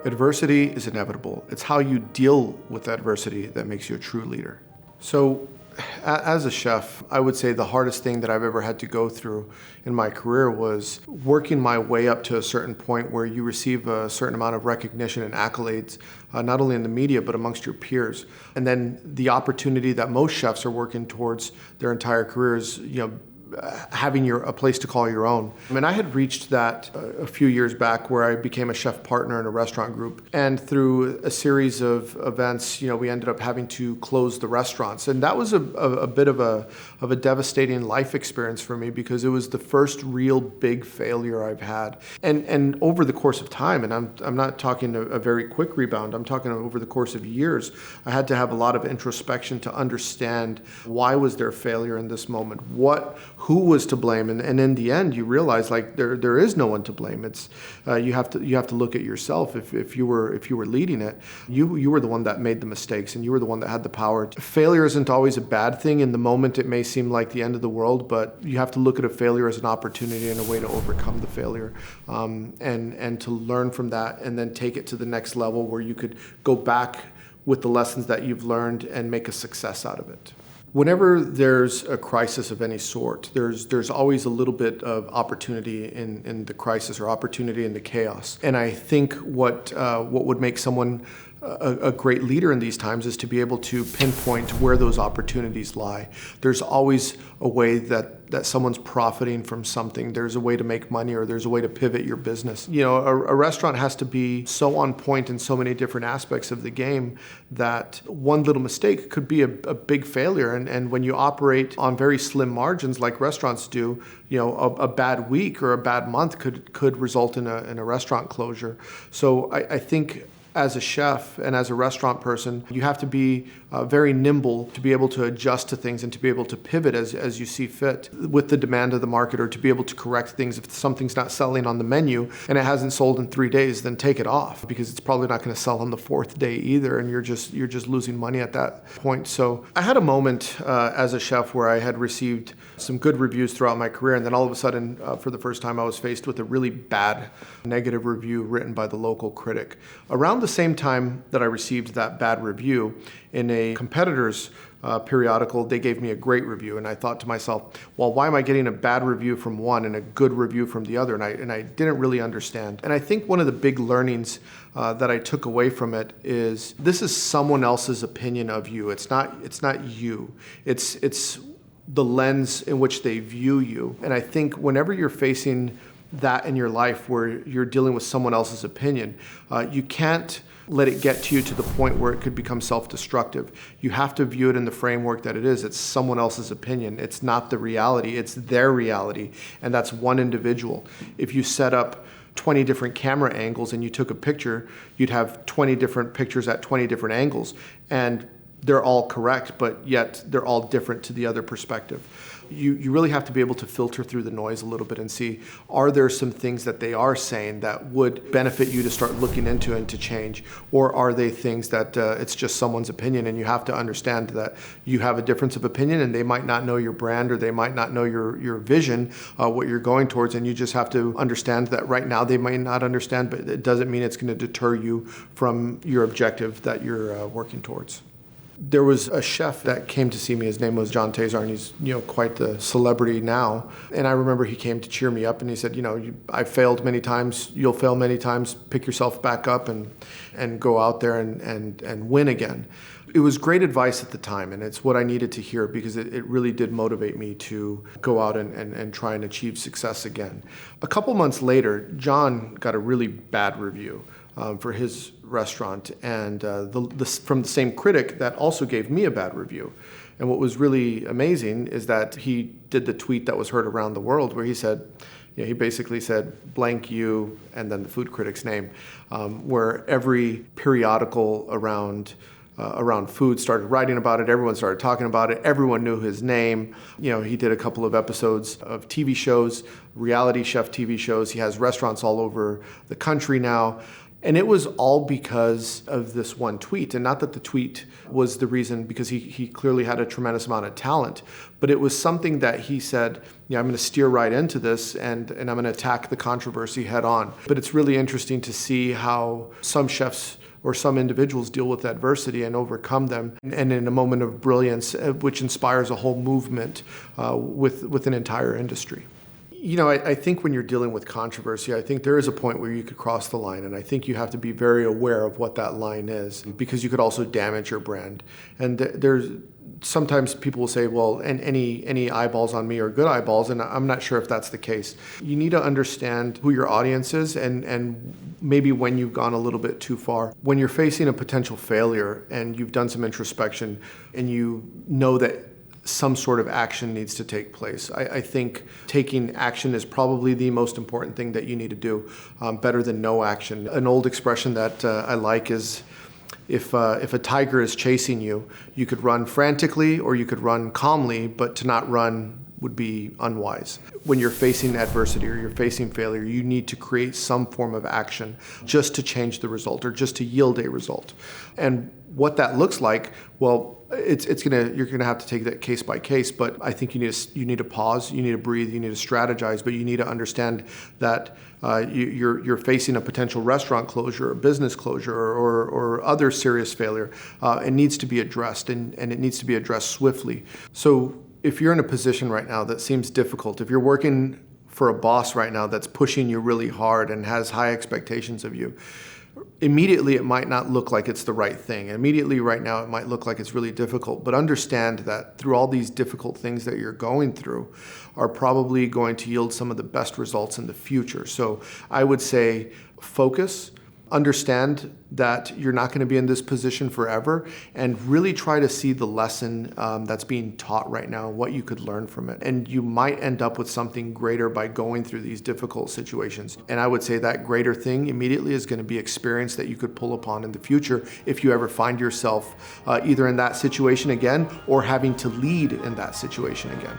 Adversity is inevitable. It's how you deal with adversity that makes you a true leader. So, as a chef, I would say the hardest thing that I've ever had to go through in my career was working my way up to a certain point where you receive a certain amount of recognition and accolades, not only in the media, but amongst your peers. And then the opportunity that most chefs are working towards their entire careers, having a place to call your own. I mean, I had reached that a few years back where I became a chef partner in a restaurant group. And through a series of events, we ended up having to close the restaurants. And that was a bit of a devastating life experience for me because it was the first real big failure I've had. And over the course of time, and I'm not talking a very quick rebound, I'm talking over the course of years, I had to have a lot of introspection to understand why was there failure in this moment? Who was to blame? And in the end, you realize there is no one to blame. It's you have to look at yourself. If you were leading it, you were the one that made the mistakes, and you were the one that had the power. Failure isn't always a bad thing. In the moment, it may seem like the end of the world, but you have to look at a failure as an opportunity and a way to overcome the failure, and to learn from that, and then take it to the next level where you could go back with the lessons that you've learned and make a success out of it. Whenever there's a crisis of any sort, there's always a little bit of opportunity in the crisis or opportunity in the chaos. And I think what would make someone a great leader in these times is to be able to pinpoint where those opportunities lie. There's always a way that someone's profiting from something. There's a way to make money, or there's a way to pivot your business. A restaurant has to be so on point in so many different aspects of the game that one little mistake could be a big failure. And when you operate on very slim margins like restaurants do, a bad week or a bad month could result in a restaurant closure. So I think as a chef and as a restaurant person, you have to be very nimble to be able to adjust to things and to be able to pivot as you see fit with the demand of the market, or to be able to correct things. If something's not selling on the menu and it hasn't sold in 3 days, then take it off, because it's probably not going to sell on the 4th day either, and you're just losing money at that point. So I had a moment as a chef where I had received some good reviews throughout my career, and then all of a sudden, for the first time, I was faced with a really bad negative review written by the local critic. Around the same time that I received that bad review, in a competitor's periodical, they gave me a great review, and I thought to myself, well, why am I getting a bad review from one and a good review from the other? And I didn't really understand. And I think one of the big learnings that I took away from it is this is someone else's opinion of you. It's not you. It's the lens in which they view you. And I think whenever you're facing that in your life where you're dealing with someone else's opinion, you can't let it get to you to the point where it could become self-destructive. You have to view it in the framework that it is. It's someone else's opinion. It's not the reality. It's their reality. And that's one individual. If you set up 20 different camera angles and you took a picture, you'd have 20 different pictures at 20 different angles. And they're all correct, but yet they're all different to the other perspective. You really have to be able to filter through the noise a little bit and see, are there some things that they are saying that would benefit you to start looking into and to change? Or are they things that it's just someone's opinion, and you have to understand that you have a difference of opinion, and they might not know your brand, or they might not know your vision, what you're going towards, and you just have to understand that right now they might not understand, but it doesn't mean it's going to deter you from your objective that you're working towards. There was a chef that came to see me. His name was John Tazar, and he's quite the celebrity now. And I remember he came to cheer me up, and he said, I failed many times. You'll fail many times. Pick yourself back up and go out there and win again. It was great advice at the time, and it's what I needed to hear, because it really did motivate me to go out and try and achieve success again. A couple months later, John got a really bad review for his restaurant, and from the same critic that also gave me a bad review. And what was really amazing is that he did the tweet that was heard around the world, where he said, he basically said, blank you, and then the food critic's name, where every periodical around food started writing about it. Everyone started talking about it. Everyone knew his name. He did a couple of episodes of TV shows, reality chef TV shows. He has restaurants all over the country now. And it was all because of this one tweet. And not that the tweet was the reason, because he clearly had a tremendous amount of talent, but it was something that he said, I'm going to steer right into this and I'm going to attack the controversy head on. But it's really interesting to see how some chefs or some individuals deal with adversity and overcome them, and in a moment of brilliance, which inspires a whole movement with an entire industry. I think when you're dealing with controversy, I think there is a point where you could cross the line, and I think you have to be very aware of what that line is, because you could also damage your brand. And there's sometimes people will say, well, and any eyeballs on me are good eyeballs, and I'm not sure if that's the case. You need to understand who your audience is and maybe when you've gone a little bit too far. When you're facing a potential failure and you've done some introspection and you know that some sort of action needs to take place, I think taking action is probably the most important thing that you need to do, better than no action. An old expression that I like is, if a tiger is chasing you, you could run frantically or you could run calmly, but to not run would be unwise. When you're facing adversity or you're facing failure, you need to create some form of action just to change the result or just to yield a result. And what that looks like, well, you're gonna have to take that case by case, but I think you need to pause, you need to breathe, you need to strategize, but you need to understand that you're facing a potential restaurant closure or business closure or other serious failure. It needs to be addressed, and it needs to be addressed swiftly. So if you're in a position right now that seems difficult, if you're working for a boss right now that's pushing you really hard and has high expectations of you, immediately it might not look like it's the right thing. Immediately right now it might look like it's really difficult, but understand that through all these difficult things that you're going through are probably going to yield some of the best results in the future. So I would say focus, understand that you're not going to be in this position forever, and really try to see the lesson that's being taught right now, what you could learn from it. And you might end up with something greater by going through these difficult situations. And I would say that greater thing immediately is going to be experience that you could pull upon in the future if you ever find yourself either in that situation again or having to lead in that situation again.